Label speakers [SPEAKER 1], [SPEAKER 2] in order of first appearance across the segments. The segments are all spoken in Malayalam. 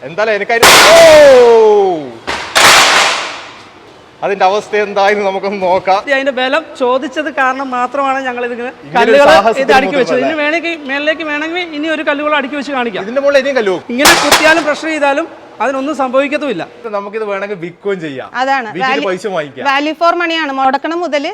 [SPEAKER 1] എന്തായാലും എനിക്ക് അതിന്റെ അവസ്ഥ എന്തായെന്ന് നമുക്കൊന്ന് നോക്കാം.
[SPEAKER 2] അതിന്റെ ബലം ചോദിച്ചത് കാരണം മാത്രമാണ് ഞങ്ങൾ ഇതിങ്ങനെ കല്ലുകൾ ഇത് അടുക്കി വെച്ചത്. ഇനി വേണമെങ്കിൽ മേളിലേക്ക് വേണമെങ്കിൽ ഇനി ഒരു കല്ലുകൾ അടുക്കി വെച്ച് കാണിക്കാം.
[SPEAKER 1] ഇതിന്റെ മുകളിൽ ഇനിയും കല്ലു
[SPEAKER 2] ഇങ്ങനെ കുത്തിയാലും പ്രഷർ ചെയ്താലും അതിനൊന്നും സംഭവിക്കത്തുമില്ല.
[SPEAKER 1] നമുക്കിത് വേണമെങ്കിൽ വിൽക്കുകയും ചെയ്യാം.
[SPEAKER 3] അതാണ്
[SPEAKER 1] പൈസ വാങ്ങിക്കാം.
[SPEAKER 3] വാല്യൂ ഫോർ മണിയാണ്. മുടക്കണം മുതൽ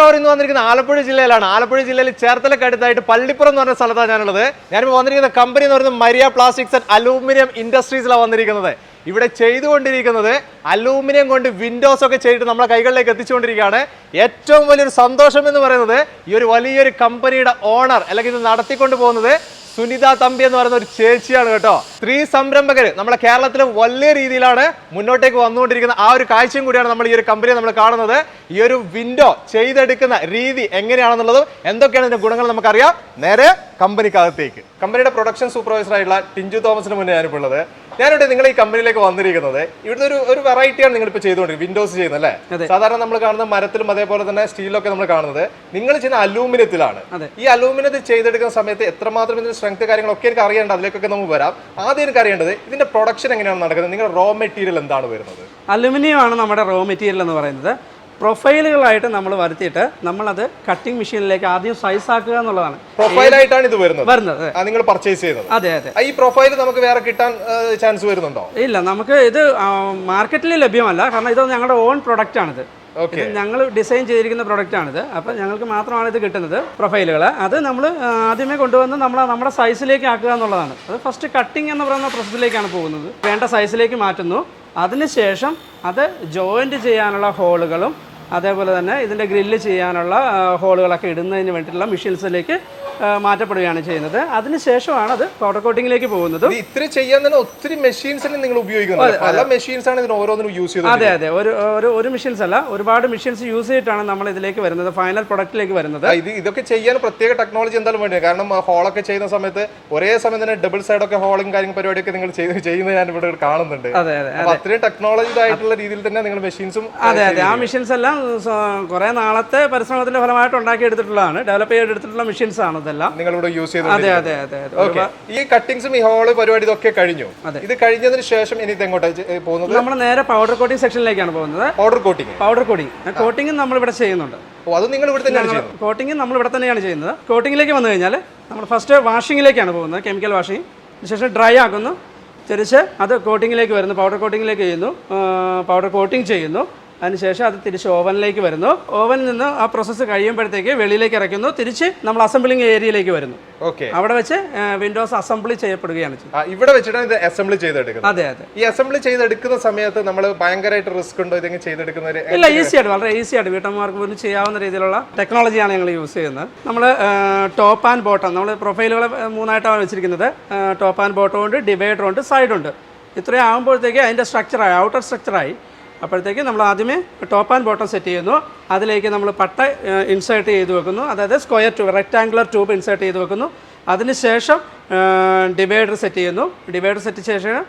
[SPEAKER 1] ROVER ഇന്ന് വന്നിരിക്കുന്ന ആലപ്പുഴ ജില്ലയിലാണ്. ആലപ്പുഴ ജില്ലയിൽ ചേർത്തലക്ക് അടുത്തായിട്ട് പള്ളിപ്പുറം എന്ന് പറഞ്ഞ സ്ഥലത്താണ് ഞാനുള്ളത്. ഞാനിപ്പോൾ വന്നിരിക്കുന്ന കമ്പനി എന്ന് പറയുന്നത് മരിയ പ്ലാസ്റ്റിക്സ് ആൻഡ് അലൂമിനിയം ഇൻഡസ്ട്രീസിലാണ് വന്നിരിക്കുന്നത്. ഇവിടെ ചെയ്തുകൊണ്ടിരിക്കുന്നത് അലൂമിനിയം കൊണ്ട് വിൻഡോസ് ഒക്കെ ചെയ്തിട്ട് നമ്മളെ കൈകളിലേക്ക് എത്തിച്ചുകൊണ്ടിരിക്കുകയാണ്. ഏറ്റവും വലിയൊരു സന്തോഷം എന്ന് പറയുന്നത് ഈ ഒരു വലിയൊരു കമ്പനിയുടെ ഓണർ അല്ലെങ്കിൽ ഇത് നടത്തിക്കൊണ്ട് പോകുന്നത് സുനിത തമ്പി എന്ന് പറയുന്ന ഒരു ചേച്ചിയാണ് കേട്ടോ. സ്ത്രീ സംരംഭകർ നമ്മളെ കേരളത്തിൽ വലിയ രീതിയിലാണ് മുന്നോട്ടേക്ക് വന്നുകൊണ്ടിരിക്കുന്ന ആ ഒരു കാഴ്ചയും കൂടിയാണ് നമ്മൾ ഈ ഒരു കമ്പനിയെ നമ്മൾ കാണുന്നത്. ഈ ഒരു വിൻഡോ ചെയ്തെടുക്കുന്ന രീതി എങ്ങനെയാണെന്നുള്ളതും എന്തൊക്കെയാണ് ഇതിന്റെ ഗുണങ്ങൾ നമുക്കറിയാം. നേരെ കമ്പനിക്കകത്തേക്ക്. കമ്പനിയുടെ പ്രൊഡക്ഷൻ സൂപ്പർവൈസർ ആയിട്ടുള്ള ടിഞ്ചു തോമസിന് മുന്നേ ഞാനിപ്പോൾ ഉള്ളത്. ഞാനിവിടെ നിങ്ങൾ ഈ കമ്പനിയിലേക്ക് വന്നിരിക്കുന്നത് ഇവിടുത്തെ ഒരു വെറൈറ്റിയാണ് നിങ്ങൾ ഇപ്പോൾ ചെയ്തുകൊണ്ടിരിക്കുന്നത്, വിൻഡോസ് ചെയ്യുന്നത് അല്ലേ? സാധാരണ നമ്മൾ കാണുന്ന മരത്തിലും അതേപോലെ തന്നെ സ്റ്റീലൊക്കെ നമ്മൾ കാണുന്നത്, നിങ്ങൾ ചെയ്യുന്ന അലൂമിനിയത്തിലാണ്. ഈ അലൂമിനിയത്തിൽ ചെയ്തെടുക്കുന്ന സമയത്ത് എത്രമാത്രം ഇതിന്റെ സ്ട്രെങ്ത് കാര്യങ്ങളൊക്കെ എനിക്ക് അറിയേണ്ടത്, അതിലേക്കൊക്കെ നമുക്ക് വരാം. ആദ്യം എനിക്ക് അറിയേണ്ടത് ഇതിന്റെ പ്രൊഡക്ഷൻ എങ്ങനെയാണ് നടക്കുന്നത്, നിങ്ങളുടെ റോ മെറ്റീരിയൽ എന്താണ് വരുന്നത്?
[SPEAKER 2] അലുമിനിയം ആണ് നമ്മുടെ റോ മെറ്റീരിയൽ എന്ന് പറയുന്നത്. പ്രൊഫൈലുകളായിട്ട് നമ്മൾ വരുത്തിയിട്ട് നമ്മളത് കട്ടിംഗ് മെഷീനിലേക്ക് ആദ്യം സൈസ് ആക്കുക എന്നുള്ളതാണ്.
[SPEAKER 1] പ്രൊഫൈലായിട്ടാണ് ഇത് വരുന്നത് നിങ്ങൾ പർച്ചേസ് ചെയ്യുന്നത്?
[SPEAKER 2] അതെ അതെ.
[SPEAKER 1] ഈ പ്രൊഫൈൽ നമുക്ക് വേറെ കിട്ടാൻ ചാൻസ് വരുന്നുണ്ടോ?
[SPEAKER 2] ഇല്ല, നമുക്ക് ഇത് മാർക്കറ്റിൽ ലഭ്യമല്ല. കാരണം ഇത് ഞങ്ങളുടെ ഓൺ പ്രൊഡക്റ്റ് ആണിത്. ഞങ്ങൾ ഡിസൈൻ ചെയ്തിരിക്കുന്ന പ്രൊഡക്റ്റ് ആണിത്. അപ്പം ഞങ്ങൾക്ക് മാത്രമാണ് ഇത് കിട്ടുന്നത് പ്രൊഫൈലുകൾ. അത് നമ്മൾ ആദ്യമേ കൊണ്ടുവന്ന് നമ്മുടെ സൈസിലേക്ക് ആക്കുക എന്നുള്ളതാണ്. അത് ഫസ്റ്റ് കട്ടിംഗ് എന്ന് പറയുന്ന പ്രോസസ്സിലേക്കാണ് പോകുന്നത്. വേണ്ട സൈസിലേക്ക് മാറ്റുന്നു. അതിനുശേഷം അത് ജോയിൻറ്റ് ചെയ്യാനുള്ള ഹോളുകളും അതേപോലെ തന്നെ ഇതിൻ്റെ ഗ്രില്ല് ചെയ്യാനുള്ള ഹോളുകളൊക്കെ ഇടുന്നതിന് വേണ്ടിയിട്ടുള്ള മെഷീൻസിലേക്ക് മാറ്റപ്പെടുകയാണ് ചെയ്യുന്നത്. അതിനുശേഷമാണ് അത് പൗഡർ കോട്ടിങ്ങിലേക്ക് പോകുന്നത്.
[SPEAKER 1] ഇത്ര ചെയ്യാൻ തന്നെ ഒത്തിരി മെഷീൻസ് നിങ്ങൾ ഉപയോഗിക്കുന്നത്. പല മെഷീൻസ് ആണ് ഇതിന് ഓരോന്നിനും യൂസ് ചെയ്യുന്നത്.
[SPEAKER 2] അതെ അതെ. ഒരു മെഷീൻസ് അല്ല, ഒരുപാട് മെഷീൻസ് യൂസ് ചെയ്തിട്ടാണ് നമ്മൾ ഇതിലേക്ക് വരുന്നത്, ഫൈനൽ പ്രൊഡക്റ്റിലേക്ക് വരുന്നത്.
[SPEAKER 1] ഇതൊക്കെ ചെയ്യാൻ പ്രത്യേക ടെക്നോളജി എന്തായാലും വേണ്ടി. കാരണം ഹോളൊക്കെ ചെയ്യുന്ന സമയത്ത് ഒരേ സമയം തന്നെ ഡബിൾ സൈഡ് ഒക്കെ ഹോളിംഗ് കാര്യങ്ങൾ പരിപാടിയൊക്കെ നിങ്ങൾ ചെയ്യുന്നത് ഞാൻ ഇവിടെ കാണുന്നുണ്ട്.
[SPEAKER 2] അതെ അതെ.
[SPEAKER 1] അത്രയും ടെക്നോളജി ആയിട്ടുള്ള രീതിയിൽ തന്നെ നിങ്ങൾ മെഷീൻസും.
[SPEAKER 2] അതെ അതെ. ആ മെഷീൻസ് എല്ലാം കുറെ നാളത്തെ പരിശ്രമത്തിന്റെ ഫലമായിട്ട് ഉണ്ടാക്കിയെടുത്തിട്ടുള്ളതാണ്, ഡെവലപ്പ് ചെയ്തെടുത്തിട്ടുള്ള മെഷീൻസ് ആണ് ഇതെല്ലാം
[SPEAKER 1] നിങ്ങളിവിടെ യൂസ് ചെയ്തത്.
[SPEAKER 2] അതെ അതെ അതെ.
[SPEAKER 1] ഈ കട്ടിങ്സും ഈ ഹോള് പരിപാടി ഇതൊക്കെ കഴിഞ്ഞു. ഇത് കഴിഞ്ഞതിന് ശേഷം ഇനി എങ്ങോട്ടാണ് പോകുന്നത്?
[SPEAKER 2] നമ്മൾ നേരെ പൗഡർ കോട്ടിംഗ് സെക്ഷനിലേക്കാണ് പോകുന്നത്.
[SPEAKER 1] പൗഡർ കോട്ടിംഗ്
[SPEAKER 2] നമ്മൾ ഇവിടെ ചെയ്യുന്നുണ്ട്.
[SPEAKER 1] അത് നിങ്ങൾ ഇവിടെ തന്നെയാണ്
[SPEAKER 2] കോട്ടിംഗ് നമ്മൾ ഇവിടെ തന്നെയാണ് ചെയ്യുന്നത്. കോട്ടിങ്ങിലേക്ക് വന്നു കഴിഞ്ഞാൽ നമ്മൾ ഫസ്റ്റ് വാഷിങ്ങിലേക്കാണ് പോകുന്നത്, കെമിക്കൽ വാഷിംഗ്. ശേഷം ഡ്രൈ ആക്കുന്നു, തിരിച്ച് അത് കോട്ടിങ്ങിലേക്ക് വരുന്നു, പൗഡർ കോട്ടിങ്ങിലേക്ക് ചെയ്യുന്നു, പൗഡർ കോട്ടിംഗ് ചെയ്യുന്നു. അതിനുശേഷം അത് തിരിച്ച് ഓവനിലേക്ക് വരുന്നു. ഓവനിൽ നിന്ന് ആ പ്രോസസ്സ് കഴിയുമ്പോഴത്തേക്ക് വെളിയിലേക്ക് ഇറക്കുന്നു. തിരിച്ച് നമ്മൾ അസംബ്ലിംഗ് ഏരിയയിലേക്ക് വരുന്നു. അവിടെ വെച്ച് വിൻഡോസ് അസംബ്ലി ചെയ്യപ്പെടുകയാണ്.
[SPEAKER 1] ഇവിടെ വെച്ചിട്ടാണ് ഇത് അസംബ്ലി ചെയ്തെടുക്കുന്നത്.
[SPEAKER 2] അതെ അതെ.
[SPEAKER 1] ഈ അസംബ്ലി ചെയ്തെടുക്കുന്ന സമയത്ത് നമ്മൾ ഭയങ്കരമായിട്ട് റിസ്ക് ഉണ്ടോ ഇതെങ്ങനെ ചെയ്തെടുക്കുന്നത്?
[SPEAKER 2] ഇല്ല, ഈസിയായിട്ട്, വളരെ ഈസിയായിട്ട് വീട്ടമ്മമാർക്ക് പോലും ചെയ്യാവുന്ന രീതിയിലുള്ള ടെക്നോളജിയാണ് ഞങ്ങൾ യൂസ് ചെയ്യുന്നത്. നമ്മൾ ടോപ്പ് ആൻഡ് ബോട്ടം, നമ്മൾ പ്രൊഫൈലുകൾ മൂന്നായിട്ടാണ് വെച്ചിരിക്കുന്നത്. ടോപ്പ് ആൻഡ് ബോട്ടം ഉണ്ട്, ഡിവൈഡർ ഉണ്ട്, സൈഡ് ഉണ്ട്. ഇത്രയും ആകുമ്പോഴത്തേക്ക് അതിൻ്റെ സ്ട്രക്ചറായി, ഔട്ടർ സ്ട്രക്ചറായി. അപ്പോഴത്തേക്ക് നമ്മൾ ആദ്യമേ ടോപ്പ് ആൻഡ് ബോട്ടം സെറ്റ് ചെയ്യുന്നു. അതിലേക്ക് നമ്മൾ പട്ട ഇൻസേർട്ട് ചെയ്ത് വെക്കുന്നു, അതായത് square tube, rectangular tube insert ചെയ്ത് വെക്കുന്നു. അതിനുശേഷം ഡിവൈഡർ സെറ്റ് ചെയ്യുന്നു. ഡിവൈഡർ സെറ്റ് ശേഷം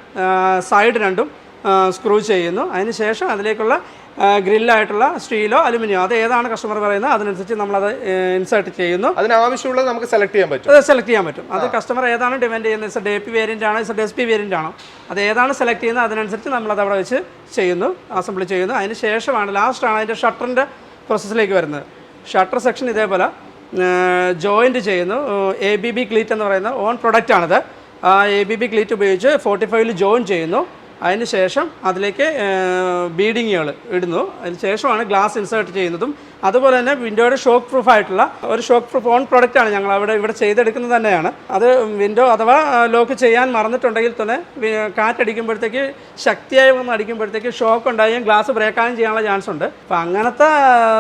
[SPEAKER 2] സൈഡ് രണ്ടും സ്ക്രൂ ചെയ്യുന്നു. അതിനുശേഷം അതിലേക്കുള്ള ഗ്രില്ലായിട്ടുള്ള സ്റ്റീലോ അലുമിനിയോ അത് ഏതാണ് കസ്റ്റമർ പറയുന്നത് അതിനനുസരിച്ച് നമ്മളത് ഇൻസേർട്ട് ചെയ്യുന്നു.
[SPEAKER 1] അതിനാവശ്യമുള്ളത് നമുക്ക് സെലക്ട് ചെയ്യാൻ പറ്റും.
[SPEAKER 2] അത് സെലക്ട് ചെയ്യാൻ പറ്റും. അത് കസ്റ്റമർ ഏതാണ് ഡിമാൻഡ് ചെയ്യുന്നത്, SP വേരിയൻ്റ് ആണോ, SP വേരിയൻ്റ് ആണോ, അത് ഏതാണ് സെലക്ട് ചെയ്യുന്നത് അതിനനുസരിച്ച് നമ്മളത് അവിടെ വെച്ച് ചെയ്യുന്നു, അസംബ്ലി ചെയ്യുന്നു. അതിന് ശേഷമാണ് ലാസ്റ്റാണ് അതിൻ്റെ ഷട്ടറിൻ്റെ പ്രോസസ്സിലേക്ക് വരുന്നത്. ഷട്ടർ സെക്ഷൻ ഇതേപോലെ ജോയിൻറ്റ് ചെയ്യുന്നു. ABB ക്ലീറ്റ് എന്ന് പറയുന്ന ഓൺ പ്രൊഡക്റ്റാണിത്. ആ ABB ക്ലീറ്റ് ഉപയോഗിച്ച് 45 ജോയിൻ ചെയ്യുന്നു. അതിന് ശേഷം അതിലേക്ക് ബീഡിങ്ങുകൾ ഇടുന്നു. അതിന് ശേഷമാണ് ഗ്ലാസ് ഇൻസേർട്ട് ചെയ്യുന്നതും. അതുപോലെ തന്നെ വിൻഡോയുടെ ഷോക്ക് പ്രൂഫ് ആയിട്ടുള്ള ഒരു ഷോക്ക് പ്രൂഫ് ഓൺ പ്രൊഡക്റ്റാണ് ഞങ്ങൾ ഇവിടെ ചെയ്തെടുക്കുന്നത് തന്നെയാണ്. അത് വിൻഡോ അഥവാ ലോക്ക് ചെയ്യാൻ മറന്നിട്ടുണ്ടെങ്കിൽ തന്നെ കാറ്റടിക്കുമ്പോഴത്തേക്ക് ശക്തിയായി വന്ന് അടിക്കുമ്പോഴത്തേക്ക് ഷോക്ക് ഉണ്ടായും ഗ്ലാസ് ബ്രേക്കാനും ചെയ്യാനുള്ള ചാൻസ് ഉണ്ട്. അപ്പോൾ അങ്ങനത്തെ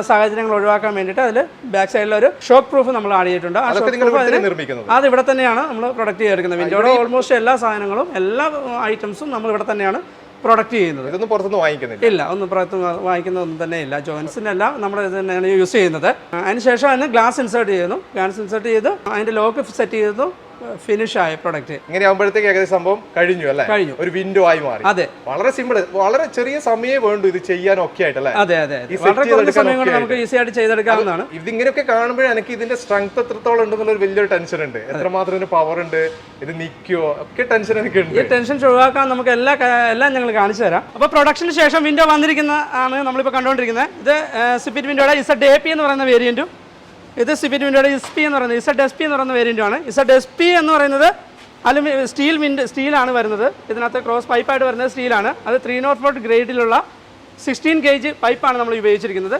[SPEAKER 2] സാഹചര്യങ്ങൾ ഒഴിവാക്കാൻ വേണ്ടിയിട്ട് അതിൽ ബാക്ക് സൈഡിലൊരു ഷോക്ക് പ്രൂഫ് നമ്മൾ ആഡ് ചെയ്തിട്ടുണ്ട്. ആ ഷോക്ക് പ്രൂഫ് അത് ഇവിടെ തന്നെയാണ് നമ്മൾ പ്രൊഡക്റ്റ് ചെയ്തെടുക്കുന്നത്. വിൻഡോയുടെ ഓൾമോസ്റ്റ് എല്ലാ സാധനങ്ങളും, എല്ലാ ഐറ്റംസും നമ്മൾ ഇവിടെ തന്നെയാണ് പ്രൊഡക്റ്റ് ചെയ്യുന്നത്.
[SPEAKER 1] ഇതൊന്നും പുറത്തുനിന്ന് വാങ്ങിക്കുന്നില്ല?
[SPEAKER 2] ഇല്ല, ഒന്നും പുറത്തുനിന്ന് വാങ്ങിക്കുന്നതൊന്നും തന്നെ ഇല്ല. ജോയിൻസിനെല്ലാം നമ്മൾ ഇത് തന്നെയാണ് യൂസ് ചെയ്യുന്നത്. അതിനുശേഷം അതിന് ഗ്ലാസ് ഇൻസേർട്ട് ചെയ്യുന്നു. ഗ്ലാസ് ഇൻസേർട്ട് ചെയ്ത് അതിൻ്റെ ലോക്ക് സെറ്റ് ചെയ്യുന്നു. ഫിനിഷ് ആയ പ്രൊഡക്റ്റ്.
[SPEAKER 1] ഇങ്ങനെ ആകുമ്പോഴത്തേക്ക് ഏകദേശം സംഭവം കഴിഞ്ഞു അല്ലേ?
[SPEAKER 2] കഴിഞ്ഞു.
[SPEAKER 1] ഒരു വിൻഡോ ആയി മാറി.
[SPEAKER 2] അതെ,
[SPEAKER 1] വളരെ സിമ്പിൾ, വളരെ ചെറിയ സമയമേ വേണ്ടു ഇത് ചെയ്യാനൊക്കെ ആയിട്ടല്ലേ?
[SPEAKER 2] അതെ അതെ, വളരെ കുറഞ്ഞ സമയം കൊണ്ട് നമുക്ക് ഈസി ആയിട്ട് ചെയ്തെടുക്കാവുന്നതാണ്.
[SPEAKER 1] ഇതിങ്ങനെയൊക്കെ കാണുമ്പോഴേ എനിക്ക് ഇതിന്റെ സ്ട്രെങ്ത് എത്രത്തോളം ഉണ്ടെന്നുള്ള ഒരു വലിയൊരു ടെൻഷൻ ഉണ്ട്. എത്രമാത്രം ഇതിന് പവർ ഉണ്ട്, ഇത് നിൽക്കുവോ ഒക്കെ ടെൻഷൻ എനിക്ക് ഉണ്ട്.
[SPEAKER 2] ഈ ടെൻഷൻ ഒഴിവാക്കാൻ നമുക്ക് എല്ലാം ഞങ്ങൾ കാണിച്ചു തരാം. അപ്പോൾ പ്രൊഡക്ഷന് ശേഷം വിൻഡോ വന്നിരിക്കുന്ന ആണ് നമ്മളിപ്പോൾ കണ്ടുകൊണ്ടിരിക്കുന്നത്. ഇത് സിപ്പിറ്റ് വിൻഡോയുടെ ZAP എന്ന് പറയുന്ന വേരിയന്റും ഇത് സിപ്പിറ്റ് വിൻഡോയുടെ SP എന്ന് പറയുന്നത് ZSP എന്ന് പറയുന്ന വേരിയന്റുമാണ്. ZSP എന്ന് പറയുന്നത് സ്റ്റീലാണ് വരുന്നത്. ഇതിനകത്ത് ക്രോസ് പൈപ്പായിട്ട് വരുന്നത് സ്റ്റീലാണ്. അത് 304 ഗ്രേഡിലുള്ള 16 kg പൈപ്പാണ് നമ്മൾ ഉപയോഗിച്ചിരിക്കുന്നത്.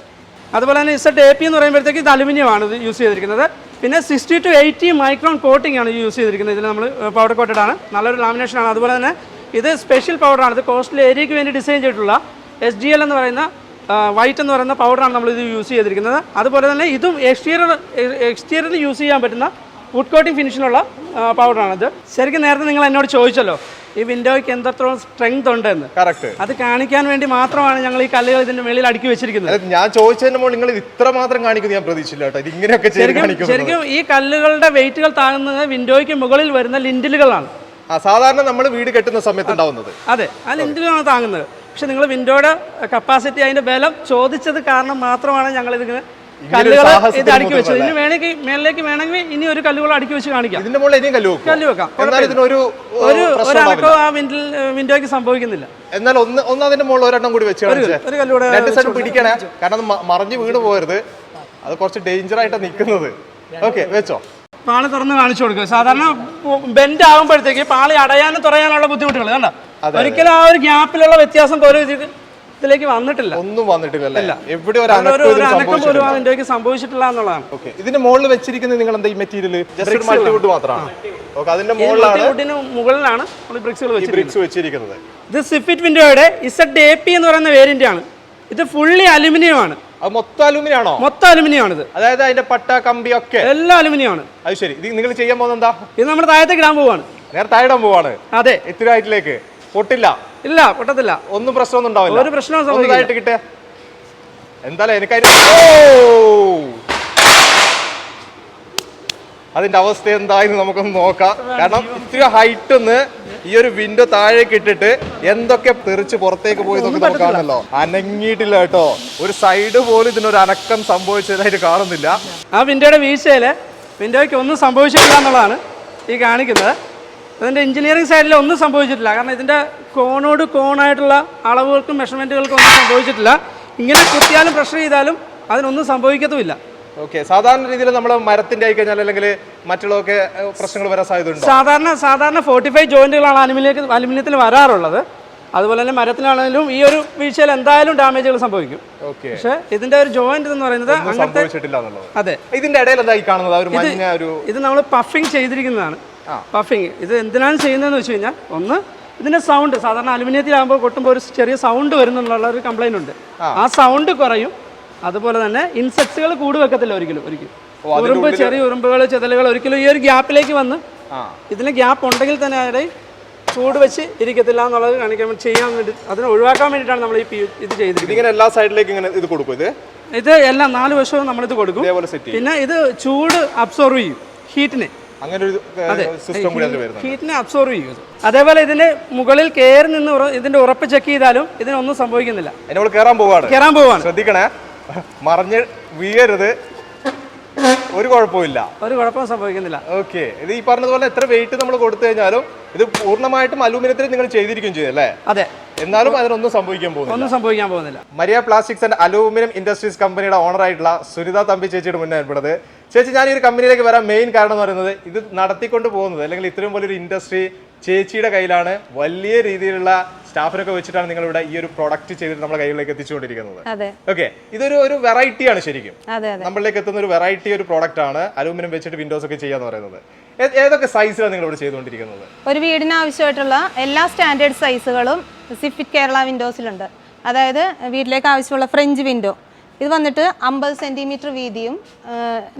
[SPEAKER 2] അതുപോലെ തന്നെ ZAP എന്ന് പറയുമ്പോഴത്തേക്ക് ഇത് അലുമിനിയമാണ് ഇത് യൂസ് ചെയ്തിരിക്കുന്നത്. പിന്നെ 60 to 80 മൈക്രോൺ കോട്ടിംഗ് ആണ് യൂസ് ചെയ്തിരിക്കുന്നത്. ഇതിൽ നമ്മൾ പൗഡർ കോട്ടഡ് ആണ്, നല്ലൊരു ലാമിനേഷനാണ്. അതുപോലെ തന്നെ ഇത് സ്പെഷ്യൽ പൗഡറാണ്. ഇത് കോസ്റ്റൽ ഏരിയയ്ക്ക് വേണ്ടി ഡിസൈൻ ചെയ്തിട്ടുള്ള SGL എന്ന് പറയുന്ന വൈറ്റ് എന്ന് പറയുന്ന പൗഡറാണ് നമ്മൾ ഇത് യൂസ് ചെയ്തിരിക്കുന്നത്. അതുപോലെ തന്നെ ഇതും എക്സ്റ്റീരിയറിൽ യൂസ് ചെയ്യാൻ പറ്റുന്ന വുഡ് കോട്ടിംഗ് ഫിനിഷിനുള്ള പൗഡറാണിത്. ശരിക്കും നേരത്തെ നിങ്ങൾ എന്നോട് ചോദിച്ചല്ലോ ഈ വിൻഡോയ്ക്ക് എത്രത്തോളം സ്ട്രെങ്ത് ഉണ്ടെന്ന്.
[SPEAKER 1] കറക്റ്റ്.
[SPEAKER 2] അത് കാണിക്കാൻ വേണ്ടി മാത്രമാണ് ഞങ്ങൾ ഈ കല്ലുകൾ ഇതിന്റെ മേളിൽ അടുക്കി വെച്ചിരിക്കുന്നത്.
[SPEAKER 1] ഞാൻ ചോദിച്ചതിന് മുകളിൽ നിങ്ങൾ ഇത്ര മാത്രം കാണിക്കുന്നത് ഞാൻ പ്രതീക്ഷിച്ചില്ല കേട്ടോ. ഇത് ഇങ്ങനെയൊക്കെ
[SPEAKER 2] ശരിക്കും ഈ കല്ലുകളുടെ വെയിറ്റുകൾ താങ്ങുന്നത് വിൻഡോയ്ക്ക് മുകളിൽ വരുന്ന ലിൻഡിലുകളാണ്.
[SPEAKER 1] സാധാരണ നമ്മൾ വീട് കെട്ടുന്ന സമയത്ത് ഉണ്ടാവുന്നത്.
[SPEAKER 2] അതെ, ആ ലിൻഡിലാണ് താങ്ങുന്നത്. പക്ഷെ നിങ്ങൾ വിൻഡോയുടെ കപ്പാസിറ്റി, അതിന്റെ ബലം ചോദിച്ചത് കാരണം മാത്രമാണ് ഞങ്ങൾ ഇതിങ്ങനെ കല്ലുകൾ ഇത് അടുക്കി വെച്ചത്. ഇനി മേളിലേക്ക് വേണമെങ്കിൽ ഇനി ഒരു കല്ലുകൾ അടുക്കി വെച്ച് കാണിക്കാം.
[SPEAKER 1] ഇതിന്റെ മുകളിൽ ഇനിയും കല്ല് വെക്കാം.
[SPEAKER 2] ഒരു അനക്കവും ആ വിൻഡോയ്ക്ക് സംഭവിക്കുന്നില്ല.
[SPEAKER 1] എന്നാൽ ഒന്ന് അതിന്റെ മുകളിൽ ഒരെണ്ണം കൂടി വെച്ച്
[SPEAKER 2] ഒരു കല്ലൂടെ
[SPEAKER 1] പിടിക്കണേ, കാരണം മറിഞ്ഞു വീണ് പോകരുത്. അത് കുറച്ച് ഡേഞ്ചർ ആയിട്ടാണ് നിൽക്കുന്നത്. ഓക്കെ, വെച്ചോ.
[SPEAKER 2] പാളി തുറന്ന് കാണിച്ചു കൊടുക്കുക. സാധാരണ ബെൻഡ് ആകുമ്പോഴത്തേക്ക് പാളി അടയാനും തുറയാനുള്ള ബുദ്ധിമുട്ടുകൾ കണ്ട. ഒരിക്കലും ആ ഒരു ഗ്യാപ്പിലുള്ള വ്യത്യാസം ഇതിലേക്ക് വന്നിട്ടില്ല.
[SPEAKER 1] ഒന്നും വന്നിട്ടില്ല. എവിടെ ഒരു
[SPEAKER 2] അനക്കം പോലും ആ വിൻഡോയ്ക്ക് സംഭവിച്ചിട്ടില്ല എന്നുള്ളതാണ്.
[SPEAKER 1] ഇതിന്റെ മുകളിൽ വെച്ചിരിക്കുന്നത് നിങ്ങൾ എന്താ ഈ മെറ്റീരിയൽ? മൾട്ടിവുഡ് മാത്രമാണ്. അതിന്റെ
[SPEAKER 2] മുകളിലാണ്
[SPEAKER 1] ബ്രിക്സ് വെച്ചിരിക്കുന്നത്.
[SPEAKER 2] ഇത് സിഫിറ്റ് വിൻഡോയുടെ ZAP എന്ന് പറയുന്ന വേരിയന്റ് ആണ്. ഇത് ഫുള്ളി അലുമിനിയം ആണ്.
[SPEAKER 1] മൊത്തം അലുമിനിയം ആണോ?
[SPEAKER 2] മൊത്തം അലുമിനിയം ആണ്. ഇത് അതായത്
[SPEAKER 1] അതിന്റെ പട്ട കമ്പി ഒക്കെ
[SPEAKER 2] എല്ലാം അലുമിനിയം ആണ്.
[SPEAKER 1] അത് ശരി. ഇത് നിങ്ങൾ ചെയ്യാൻ പോകുന്നത് എന്താ?
[SPEAKER 2] ഇത് നമ്മുടെ താഴത്തേക്ക് ഇടാൻ പോവാണ്.
[SPEAKER 1] നേരെ താഴെ ഇടാൻ പോവാണ്.
[SPEAKER 2] അതെ,
[SPEAKER 1] ഇത്തിരി ഹൈറ്റിലേക്ക്. പൊട്ടില്ല?
[SPEAKER 2] ഇല്ല, പൊട്ടത്തില്ല.
[SPEAKER 1] ഒന്നും പ്രശ്നമൊന്നും ഉണ്ടാവില്ല.
[SPEAKER 2] ഒരു പ്രശ്നവും സംഭവിക്കില്ല.
[SPEAKER 1] കിട്ടേ എന്തായാലും എനിക്ക് അതിന്റെ അവസ്ഥ എന്തായെന്ന് നമുക്കൊന്ന് നോക്കാം. കാരണം ഇത്തിരി ഹൈറ്റ് ഒന്ന് ഈ ഒരു വിൻഡോ താഴേക്ക് ഇട്ടിട്ട് എന്തൊക്കെ തെറിച്ച് പുറത്തേക്ക് പോയി നമുക്ക് കാണല്ലോ. അനങ്ങിയിട്ടില്ല കേട്ടോ. ഒരു സൈഡ് പോലും ഇതിനൊരു അനക്കം സംഭവിച്ചതായിട്ട് കാണുന്നില്ല.
[SPEAKER 2] ആ വിൻഡോയുടെ വീഴ്ചയില് വിൻഡോയ്ക്ക് ഒന്നും സംഭവിച്ചിട്ടില്ല എന്നുള്ളതാണ് ഈ കാണിക്കുന്നത്. അതിന്റെ എഞ്ചിനീയറിംഗ് സൈഡിൽ ഒന്നും സംഭവിച്ചിട്ടില്ല. കാരണം ഇതിന്റെ കോണോട് കോണായിട്ടുള്ള അളവുകൾക്കും മെഷർമെന്റുകൾക്കും ഒന്നും സംഭവിച്ചിട്ടില്ല. ഇങ്ങനെ കുത്തിയാലും പ്രഷർ ചെയ്താലും അതിനൊന്നും സംഭവിക്കത്തുമില്ല.
[SPEAKER 1] ഓക്കെ, സാധാരണ രീതിയിൽ നമ്മൾ മരത്തിന്റെ ആയി കഴിഞ്ഞാൽ അല്ലെങ്കിൽ മറ്റുള്ളതൊക്കെ പ്രശ്നങ്ങൾ വരാൻ സാധ്യതയുണ്ട്.
[SPEAKER 2] സാധാരണ 45 ജോയിന്റുകളാണ് അലുമിനിയത്തിൽ വരാറുള്ളത്. അതുപോലെ തന്നെ മരത്തിലാണെങ്കിലും ഈ ഒരു വീഴ്ചയിൽ എന്തായാലും ഡാമേജുകൾ സംഭവിക്കും. പക്ഷേ ഇതിന്റെ ഒരു ജോയിന്റ് എന്ന് പറയുന്നത് അതെ.
[SPEAKER 1] ഇതിന്റെ ഇടയിൽ എന്തായി കാണുന്നത്?
[SPEAKER 2] ഇത് നമ്മൾ പഫിംഗ് ചെയ്തിരിക്കുന്നതാണ്. പഫിംഗ് ഇത് എന്തിനാണ് ചെയ്യുന്നതെന്ന് വെച്ച് കഴിഞ്ഞാൽ, ഒന്ന് ഇതിന്റെ സൗണ്ട്, സാധാരണ അലുമിനിയത്തിലാകുമ്പോൾ കൊട്ടുമ്പോൾ ഒരു ചെറിയ സൗണ്ട് വരുന്നുള്ള ഒരു കംപ്ലൈന്റ് ഉണ്ട്. ആ സൗണ്ട് കുറയും. അതുപോലെ തന്നെ ഇൻസെക്ട്സുകൾ കൂട് വെക്കത്തില്ല ഒരിക്കലും. ഉറുമ്പ്, ചെറിയ ഉറുമ്പുകൾ, ചെതലുകൾ ഒരിക്കലും ഈ ഒരു ഗ്യാപ്പിലേക്ക് വന്ന് ഇതിന് ഗ്യാപ്പ് ഉണ്ടെങ്കിൽ തന്നെ അവിടെ ചൂട് വെച്ച് ഇരിക്കത്തില്ല എന്നുള്ളത് കാണിക്കാൻ ചെയ്യാൻ വേണ്ടി, അതിനെ ഒഴിവാക്കാൻ വേണ്ടിയിട്ടാണ് നമ്മൾ ഇത് ചെയ്തിരിക്കുന്നത്.
[SPEAKER 1] എല്ലാ സൈഡിലേക്കും ഇത് കൊടുക്കും.
[SPEAKER 2] ഇത് എല്ലാം 4 വശവും നമ്മളിത് കൊടുക്കും. പിന്നെ ഇത് ചൂട് അബ്സോർവ് ചെയ്യും, ഹീറ്റിനെ. ഹീറ്റിനെ അബ്സോർവ് ചെയ്യും. അതേപോലെ ഇതിന് മുകളിൽ കയറി നിന്ന് ഇതിന്റെ ഉറപ്പ് ചെക്ക് ചെയ്താലും ഇതിനൊന്നും സംഭവിക്കുന്നില്ല.
[SPEAKER 1] കയറാൻ പോവാണ്. ശ്രദ്ധിക്കണേ, മറിഞ്ഞ് വീഴരുത്. ഒരു കുഴപ്പവും സംഭവിക്കുന്നില്ല. ഓക്കെ, ഇത് ഈ പറഞ്ഞതുപോലെ എത്ര വെയിറ്റ് നമ്മൾ കൊടുത്തു കഴിഞ്ഞാലും ഇത് പൂർണ്ണമായിട്ടും അലൂമിനിയത്തിൽ നിങ്ങൾ ചെയ്തിരിക്കും ചെയ്തല്ലേ?
[SPEAKER 2] അതെ.
[SPEAKER 1] എന്നാലും അതിനൊന്നും സംഭവിക്കാൻ
[SPEAKER 2] പോകുന്നില്ല.
[SPEAKER 1] Maria plastics and aluminium industries കമ്പനിയുടെ ഓണർ ആയിട്ടുള്ള സുനിത തമ്പി ചേച്ചിയുടെ മുന്നേ ഏർപ്പെടുന്നത്. ചേച്ചി, ഞാൻ ഈ ഒരു കമ്പനിയിലേക്ക് വരാൻ മെയിൻ കാരണം എന്ന് പറയുന്നത്, ഇത് നടത്തിക്കൊണ്ട് പോകുന്നത് അല്ലെങ്കിൽ ഇത്രയും വലിയൊരു ഇൻഡസ്ട്രി ചേച്ചിയുടെ കയ്യിലാണ്. വലിയ രീതിയിലുള്ള സ്റ്റാഫിനൊക്കെ വെച്ചിട്ടാണ് നിങ്ങൾ ഇവിടെ ഈ ഒരു പ്രോഡക്റ്റ് ചെയ്തിട്ട് നമ്മുടെ കയ്യിലേക്ക് എത്തിച്ചുകൊണ്ടിരിക്കുന്നത്. ഓക്കെ, ഇതൊരു വെറൈറ്റിയാണ്. ശരിക്കും നമ്മളിലേക്ക് എത്തുന്ന ഒരു വെറൈറ്റി ഒരു പ്രോഡക്റ്റ് ആണ് അലൂമിനിയം വെച്ചിട്ട് വിൻഡോസ് ഒക്കെ ചെയ്യാന്ന് പറയുന്നത്. ഏതൊക്കെ സൈസിലാണ് നിങ്ങൾ ഇവിടെ ചെയ്തുകൊണ്ടിരിക്കുന്നത്?
[SPEAKER 3] ഒരു വീടിന് ആവശ്യമായിട്ടുള്ള എല്ലാ സ്റ്റാൻഡേർഡ് സൈസുകളും സിഫിറ്റ് കേരള വിൻഡോസിലുണ്ട്. അതായത് വീട്ടിലേക്ക് ആവശ്യമുള്ള ഫ്രഞ്ച് വിൻഡോ, ഇത് വന്നിട്ട് 50 സെൻറ്റിമീറ്റർ വീതിയും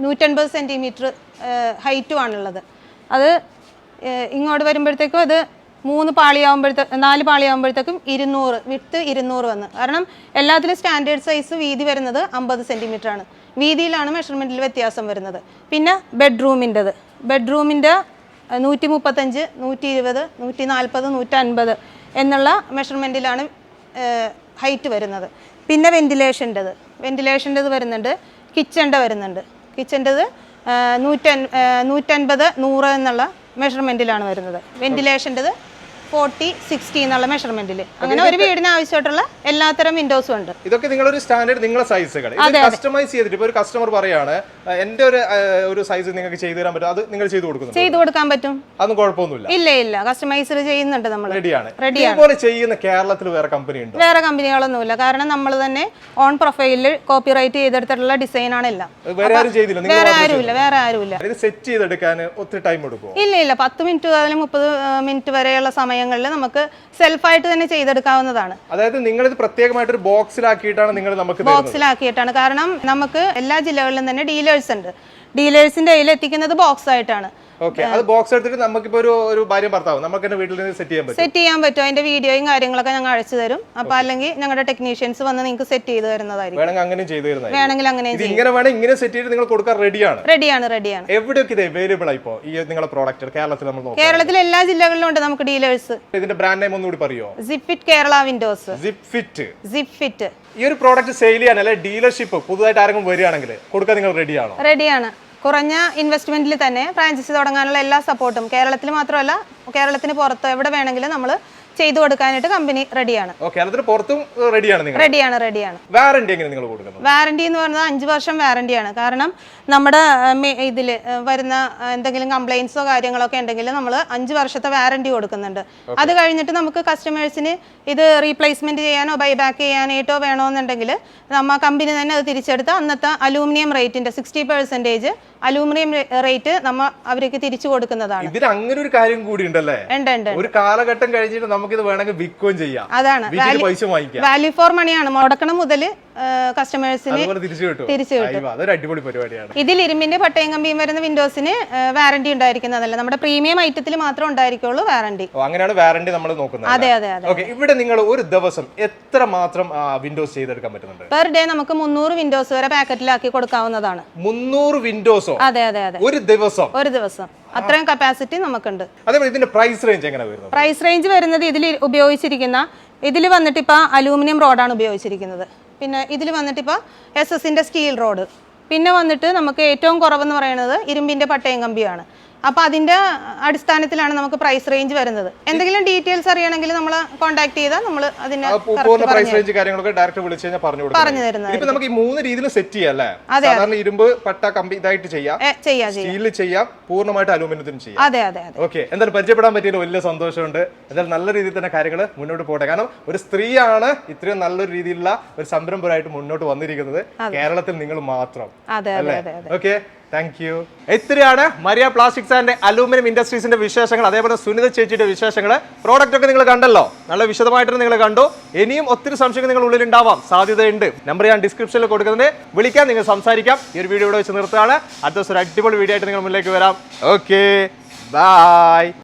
[SPEAKER 3] 180 സെൻറ്റിമീറ്റർ ഹൈറ്റും ആണുള്ളത്. അത് ഇങ്ങോട്ട് വരുമ്പോഴത്തേക്കും അത് 4 പാളിയാകുമ്പോഴത്തേക്കും 200 വിട്ട് 200 വന്ന്. കാരണം എല്ലാത്തിലും സ്റ്റാൻഡേർഡ് സൈസ് വീതി വരുന്നത് 50 സെൻറ്റിമീറ്റർ ആണ്. വീതിയിലാണ് മെഷർമെൻറ്റിൽ വ്യത്യാസം വരുന്നത്. പിന്നെ ബെഡ്റൂമിൻ്റെ 135, 120, 140, 150 എന്നുള്ള മെഷർമെൻറ്റിലാണ് ഹൈറ്റ് വരുന്നത്. പിന്നെ വെന്റിലേഷൻ്റെത് വരുന്നുണ്ട്, കിച്ചൻ്റെ വരുന്നുണ്ട്. കിച്ചൻ്റെത് 150, 100 എന്നുള്ള മെഷർമെൻറ്റിലാണ് വരുന്നത്. വെന്റിലേഷൻ്റെത് 40, 60 എന്നുള്ള മെഷർമെന്റിൽ. അങ്ങനെ ഒരു വീടിന് ആവശ്യമായിട്ടുള്ള എല്ലാത്തരം വിൻഡോസും ഉണ്ട്.
[SPEAKER 1] ഇതൊക്കെ നിങ്ങളൊരു സ്റ്റാൻഡേർഡ് നിങ്ങളെ സൈസുകൾ കസ്റ്റമൈസ് ചെയ്തിട്ട് ഇപ്പോൾ ഒരു കസ്റ്റമർ പറയാണ് എന്റെ ഒരു സൈസ് നിങ്ങൾക്ക് ചെയ്തു തരാൻ പറ്റും, അത് നിങ്ങൾ ചെയ്തു
[SPEAKER 3] കൊടുക്കാൻ പറ്റും.
[SPEAKER 1] അതൊന്നും കുഴപ്പമൊന്നുമില്ല.
[SPEAKER 3] ഇല്ല കസ്റ്റമൈസ് ചെയ്യുന്നുണ്ട് നമ്മൾ.
[SPEAKER 1] റെഡിയാണ്. ഇതുപോലെ ചെയ്യുന്ന കേരളത്തിൽ വേറെ കമ്പനി ഉണ്ടോ?
[SPEAKER 3] വേറെ കമ്പനികളൊന്നുമില്ല. കാരണം നമ്മൾ തന്നെ ഓൺ പ്രൊഫൈലിൽ കോപ്പിറൈറ്റ് ചെയ്തെടുത്തിട്ടുള്ള ഡിസൈൻ ആണ് എല്ലാം.
[SPEAKER 1] വേറെ ആരും ചെയ്തില്ല?
[SPEAKER 3] വേറെ ആരുമില്ല.
[SPEAKER 1] ഇത് സെറ്റ് ചെയ്തെടുക്കാൻ ഒത്തിരി ടൈം എടുക്കുമോ?
[SPEAKER 3] ഇല്ല 10 മിനിറ്റ് മുതൽ 30 മിനിറ്റ് വരെയുള്ള സമയങ്ങളിൽ നമുക്ക് സെൽഫായിട്ട് തന്നെ ചെയ്തെടുക്കാവുന്നതാണ്.
[SPEAKER 1] അതായത് നിങ്ങൾ ഇത് പ്രത്യേകമായിട്ട് ഒരു ബോക്സിലാക്കിയിട്ടാണ് നിങ്ങൾ നമുക്ക്
[SPEAKER 3] ബോക്സിലാക്കിയിട്ടാണ്. കാരണം നമുക്ക് എല്ലാ ജില്ലകളിലും തന്നെ ഡീലേഴ്സ് ഉണ്ട്. ഡീലേഴ്സിന്റെ കയ്യിൽ എത്തിക്കുന്നത് ബോക്സ് ആയിട്ടാണ്.
[SPEAKER 1] അത് ബോക്സ് എടുത്തിട്ട് നമുക്കിപ്പോ ഒരു ഭാര്യ ഭർത്താവ് നമുക്ക് തന്നെ വീട്ടിൽ നിന്ന് സെറ്റ് ചെയ്യാൻ പറ്റും.
[SPEAKER 3] അതിന്റെ വീഡിയോയും കാര്യങ്ങളൊക്കെ ഞങ്ങൾ അയച്ചു തരും. അപ്പൊ അല്ലെങ്കിൽ ഞങ്ങളുടെ ടെക്നീഷ്യൻസ് വന്ന് നിങ്ങൾക്ക് സെറ്റ് ചെയ്ത് തരുന്നതായിരിക്കും. വേണമെങ്കിൽ അങ്ങനെ
[SPEAKER 1] ഇങ്ങനെ സെറ്റ് ചെയ്ത് നിങ്ങൾ കൊടുക്കാൻ
[SPEAKER 3] റെഡിയാണ്.
[SPEAKER 1] എവിടെയൊക്കെ ഇത് അവൈലബിൾ ആയിപ്പോ ഈ നിങ്ങളുടെ പ്രോഡക്റ്റ് കേരളത്തിൽ? നമ്മൾ
[SPEAKER 3] കേരളത്തിൽ എല്ലാ ജില്ലകളിലും ഉണ്ട് നമുക്ക് ഡീലേഴ്സ്.
[SPEAKER 1] ഇതിന്റെ ബ്രാൻഡ് നെയിം ഒന്നുകൂടി പറയോ?
[SPEAKER 3] Zipfit Kerala Windows. Zipfit
[SPEAKER 1] ഈ ഒരു പ്രോഡക്റ്റ് സെയിൽ ചെയ്യാൻ അല്ലെ ഡീലർഷിപ്പ് പുതുതായിട്ട് ആരെങ്കിലും വരികയാണെങ്കിൽ കൊടുക്കാൻ നിങ്ങൾ റെഡിയാണോ?
[SPEAKER 3] റെഡിയാണ്. കുറഞ്ഞ ഇൻവെസ്റ്റ്മെന്റിൽ തന്നെ ഫ്രാഞ്ചൈസി തുടങ്ങാനുള്ള എല്ലാ സപ്പോർട്ടും കേരളത്തിൽ മാത്രമല്ല കേരളത്തിന് പുറത്ത് എവിടെ വേണമെങ്കിലും നമ്മൾ ചെയ്തു കൊടുക്കാനായിട്ട് കമ്പനി റെഡിയാണ്.
[SPEAKER 1] കേരളത്തിന് പുറത്തും റെഡിയാണ്. വാറന്റി എങ്ങനെ നിങ്ങൾ കൊടുക്കുന്നത്?
[SPEAKER 3] വാറന്റി എന്ന് പറയുന്നത് 5 വർഷം വാറന്റിയാണ്. കാരണം നമ്മുടെ ഇതിൽ വരുന്ന എന്തെങ്കിലും കംപ്ലൈൻസോ കാര്യങ്ങളൊക്കെ ഉണ്ടെങ്കിൽ നമ്മൾ 5 വർഷത്തെ വാറന്റി കൊടുക്കുന്നുണ്ട്. അത് കഴിഞ്ഞിട്ട് നമുക്ക് കസ്റ്റമേഴ്സിന് ഇത് റീപ്ലേസ്മെന്റ് ചെയ്യാനോ ബൈബാക്ക് ചെയ്യാനായിട്ടോ വേണമെന്നുണ്ടെങ്കിൽ നമ്മ കമ്പനി തന്നെ അത് തിരിച്ചെടുത്ത് അന്നത്തെ അലൂമിനിയം റേറ്റിന്റെ 60% അലൂമിനിയം റേറ്റ് നമ്മൾ അവർക്ക് തിരിച്ചു കൊടുക്കുന്നതാണ്.
[SPEAKER 1] ഇതിന് അങ്ങനെ ഒരു കാര്യം കൂടി ഉണ്ടല്ലേ? ഒരു കാലഘട്ടം കഴിഞ്ഞിട്ട് നമുക്കിത് വേണമെങ്കിൽ വിൽക്കുകയും ചെയ്യാം.
[SPEAKER 3] അതാണ് വാല്യൂ ഫോർ മണിയാണ്. മുടക്കണം മുതൽ കസ്റ്റമേഴ്സിന് തിരിച്ചു കിട്ടും.
[SPEAKER 1] അടിപൊളി പരിപാടിയാണ്.
[SPEAKER 3] ഇതിൽ ഇരുമ്പിന്റെ പട്ടയം കമ്പിയും വരുന്ന വിൻഡോസിന് വാറന്റി ഉണ്ടായിരിക്കുന്നതല്ല. നമ്മുടെ പ്രീമിയം ഐറ്റത്തിൽ മാത്രം ഉണ്ടായിരിക്കുള്ളൂ വാറന്റി.
[SPEAKER 1] അങ്ങനെയാണ് വാറന്റി നമ്മൾ നോക്കുന്നത്.
[SPEAKER 3] അതെ.
[SPEAKER 1] ഇവിടെ നിങ്ങൾ ഒരു ദിവസം എത്ര മാത്രം വിൻഡോസ് ചെയ്തെടുക്കാൻ പറ്റുന്നുണ്ട്?
[SPEAKER 3] പെർ ഡേ നമുക്ക് 300 വിൻഡോസ് വരെ പാക്കറ്റിലാക്കി കൊടുക്കാവുന്നതാണ്.
[SPEAKER 1] 300 വിൻഡോസോ?
[SPEAKER 3] അതെ. ഒരു ദിവസം അത്രയും കപ്പാസിറ്റി നമുക്കുണ്ട്.
[SPEAKER 1] അതേപോലെ ഇതിന്റെ പ്രൈസ് റേഞ്ച് എങ്ങനെ വരുന്നത്?
[SPEAKER 3] പ്രൈസ് റേഞ്ച് വരുന്നത് ഇതിൽ വന്നിട്ട് ഇപ്പൊ അലൂമിനിയം റോഡാണ് ഉപയോഗിച്ചിരിക്കുന്നത്. പിന്നെ ഇതിൽ വന്നിട്ട് ഇപ്പൊ SS-ന്റെ സ്റ്റീൽ റോഡ്. പിന്നെ വന്നിട്ട് നമുക്ക് ഏറ്റവും കുറവെന്ന് പറയുന്നത് ഇരുമ്പിന്റെ പട്ടയം കമ്പിയാണ്. അപ്പൊ അതിന്റെ അടിസ്ഥാനത്തിലാണ് നമുക്ക് പ്രൈസ് റേഞ്ച് വരുന്നത്. എന്തെങ്കിലും ഡീറ്റെയിൽസ് അറിയണമെങ്കിൽ നമ്മൾ കോൺടാക്ട് ചെയ്താൽ നമ്മൾ അതിന്റെ പറഞ്ഞു തരുന്നത്.
[SPEAKER 1] ഇപ്പൊ നമുക്ക് ഈ 3 രീതിയിൽ സെറ്റ് ചെയ്യാം അല്ലേ? സാധാരണ ഇരുമ്പ് പട്ട കമ്പി ഇതായിട്ട് ചെയ്യാം, സ്റ്റീലിൽ ചെയ്യാം, പൂർണ്ണമായിട്ട് അലൂമിനിയത്തിനും ചെയ്യാം.
[SPEAKER 3] അതെ.
[SPEAKER 1] ഓക്കെ, എന്തായാലും പരിചയപ്പെടാൻ പറ്റിയതിൽ വലിയ സന്തോഷമുണ്ട്. എന്തായാലും നല്ല രീതിയിൽ തന്നെ കാര്യങ്ങൾ മുന്നോട്ട് പോട്ടെ. കാരണം ഒരു സ്ത്രീയാണ് ഇത്രയും നല്ലൊരു രീതിയിലുള്ള ഒരു സംരംഭമായിട്ട് മുന്നോട്ട് വന്നിരിക്കുന്നത്. കേരളത്തിൽ നിങ്ങൾ മാത്രം. Okay, thank you. ഇത്രയാണ് മരിയ പ്ലാസ്റ്റിക്സ് ആൻഡ് അലൂമിനിയം ഇൻഡസ്ട്രീസിന്റെ വിശേഷങ്ങൾ. അതേപോലെ സുനിത ചേച്ചിയുടെ വിശേഷങ്ങൾ. പ്രോഡക്റ്റ് ഒക്കെ നിങ്ങൾ കണ്ടല്ലോ, നല്ല വിശദമായിട്ട് നിങ്ങൾ കണ്ടു. ഇനിയും ഒത്തിരി സംശയങ്ങൾ നിങ്ങൾ ഉള്ളിൽ ഉണ്ടാവാം, സാധ്യതയുണ്ട്. നമ്പർ ഞാൻ ഡിസ്ക്രിപ്ഷനിൽ കൊടുക്കുന്നത്, വിളിക്കാൻ, നിങ്ങൾ സംസാരിക്കാം. ഈ ഒരു വീഡിയോ ഇവിടെ വെച്ച് നിർത്തുകയാണ്. അടുത്ത ദിവസം ഒരു അടിപൊളി വീഡിയോ ആയിട്ട് നിങ്ങൾ മുന്നിലേക്ക് വരാം. Okay, by.